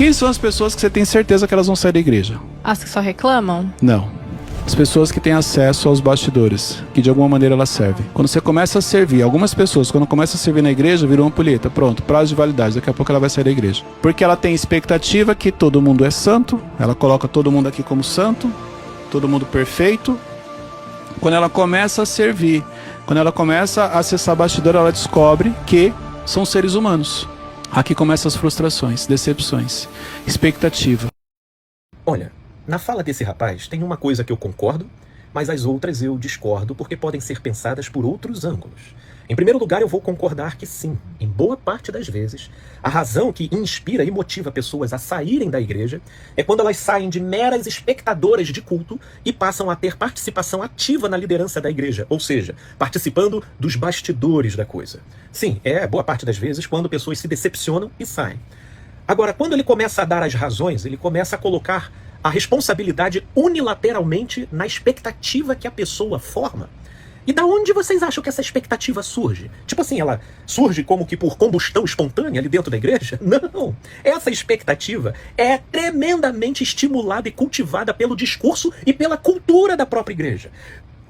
Quem são as pessoas que você tem certeza que elas vão sair da igreja? As que só reclamam? Não. As pessoas que têm acesso aos bastidores, que de alguma maneira elas servem. Quando você começa a servir, algumas pessoas, quando começam a servir na igreja, viram uma ampulheta. Pronto, prazo de validade, daqui a pouco ela vai sair da igreja. Porque ela tem expectativa que todo mundo é santo, ela coloca todo mundo aqui como santo, todo mundo perfeito. Quando ela começa a servir, quando ela começa a acessar bastidor, ela descobre que são seres humanos. Aqui começam as frustrações, decepções, expectativa. Olha, na fala desse rapaz tem uma coisa que eu concordo, mas as outras eu discordo porque podem ser pensadas por outros ângulos. Em primeiro lugar, eu vou concordar que sim, em boa parte das vezes, a razão que inspira e motiva pessoas a saírem da igreja é quando elas saem de meras espectadoras de culto e passam a ter participação ativa na liderança da igreja, ou seja, participando dos bastidores da coisa. Sim, boa parte das vezes quando pessoas se decepcionam e saem. Agora, quando ele começa a dar as razões, ele começa a colocar a responsabilidade unilateralmente na expectativa que a pessoa forma. E da onde vocês acham que essa expectativa surge? Tipo assim, ela surge como que por combustão espontânea ali dentro da igreja? Não! Essa expectativa é tremendamente estimulada e cultivada pelo discurso e pela cultura da própria igreja.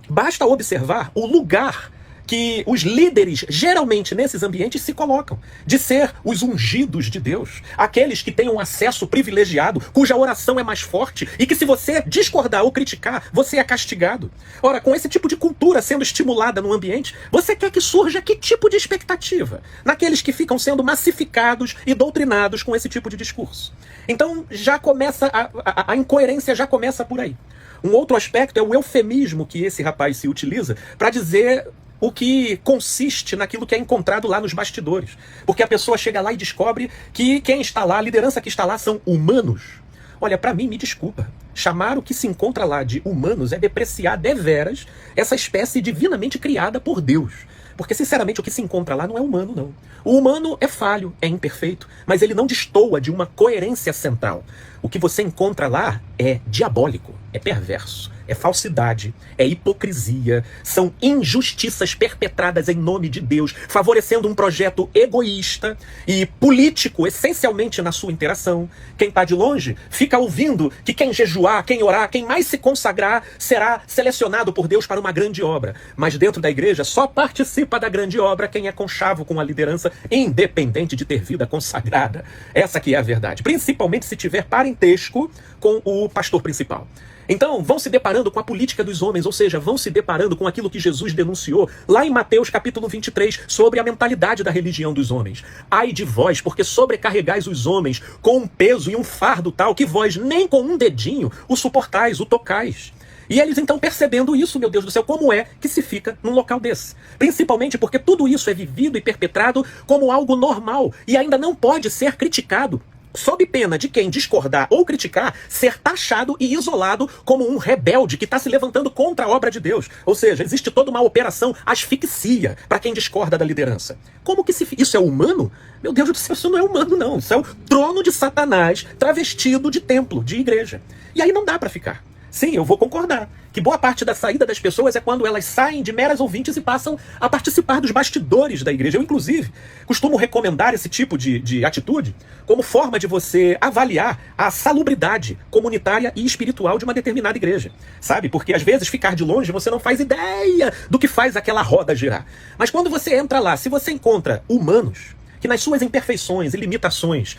Basta observar o lugar que os líderes, geralmente nesses ambientes, se colocam, de ser os ungidos de Deus, aqueles que têm um acesso privilegiado, cuja oração é mais forte, e que se você discordar ou criticar, você é castigado. Ora, com esse tipo de cultura sendo estimulada no ambiente, você quer que surja que tipo de expectativa? Naqueles que ficam sendo massificados e doutrinados com esse tipo de discurso. Então, já começa a incoerência já começa por aí. Um outro aspecto é o eufemismo que esse rapaz se utiliza para dizer o que consiste naquilo que é encontrado lá nos bastidores. Porque a pessoa chega lá e descobre que quem está lá, a liderança que está lá, são humanos. Olha, para mim, me desculpa, chamar o que se encontra lá de humanos é depreciar deveras essa espécie divinamente criada por Deus. Porque, sinceramente, o que se encontra lá não é humano, não. O humano é falho, é imperfeito, mas ele não destoa de uma coerência central. O que você encontra lá é diabólico, é perverso, é falsidade, é hipocrisia, são injustiças perpetradas em nome de Deus, favorecendo um projeto egoísta e político, essencialmente na sua interação. Quem está de longe fica ouvindo que quem jejuar, quem orar, quem mais se consagrar será selecionado por Deus para uma grande obra. Mas dentro da igreja só participa da grande obra quem é conchavo com a liderança, independente de ter vida consagrada. Essa que é a verdade, principalmente se tiver parentesco com o pastor principal. Então, vão se deparando com a política dos homens, ou seja, vão se deparando com aquilo que Jesus denunciou lá em Mateus capítulo 23, sobre a mentalidade da religião dos homens. Ai de vós, porque sobrecarregais os homens com um peso e um fardo tal que vós nem com um dedinho o suportais, o tocais. E eles então percebendo isso, meu Deus do céu, como é que se fica num local desse? Principalmente porque tudo isso é vivido e perpetrado como algo normal e ainda não pode ser criticado, sob pena de quem discordar ou criticar ser taxado e isolado como um rebelde que está se levantando contra a obra de Deus. Ou seja, existe toda uma operação asfixia para quem discorda da liderança. Como que isso é humano? Meu Deus do céu, isso não é humano, não. Isso é o trono de Satanás travestido de templo, de igreja. E aí não dá para ficar. Sim, eu vou concordar que boa parte da saída das pessoas é quando elas saem de meras ouvintes e passam a participar dos bastidores da igreja. Eu, inclusive, costumo recomendar esse tipo de atitude como forma de você avaliar a salubridade comunitária e espiritual de uma determinada igreja. Sabe? Porque às vezes ficar de longe você não faz ideia do que faz aquela roda girar. Mas quando você entra lá, se você encontra humanos que nas suas imperfeições e limitações,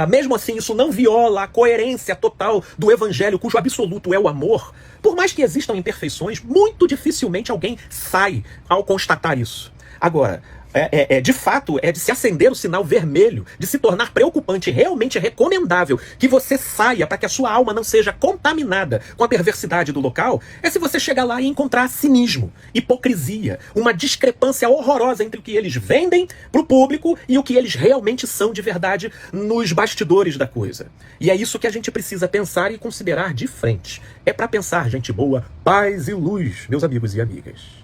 mesmo assim isso não viola a coerência total do evangelho, cujo absoluto é o amor, por mais que existam imperfeições, muito dificilmente alguém sai ao constatar isso. Agora, de fato, é de se acender o sinal vermelho, de se tornar preocupante, realmente recomendável que você saia para que a sua alma não seja contaminada com a perversidade do local, é se você chegar lá e encontrar cinismo, hipocrisia, uma discrepância horrorosa entre o que eles vendem para o público e o que eles realmente são de verdade nos bastidores da coisa. E é isso que a gente precisa pensar e considerar de frente. É para pensar, gente boa, paz e luz, meus amigos e amigas.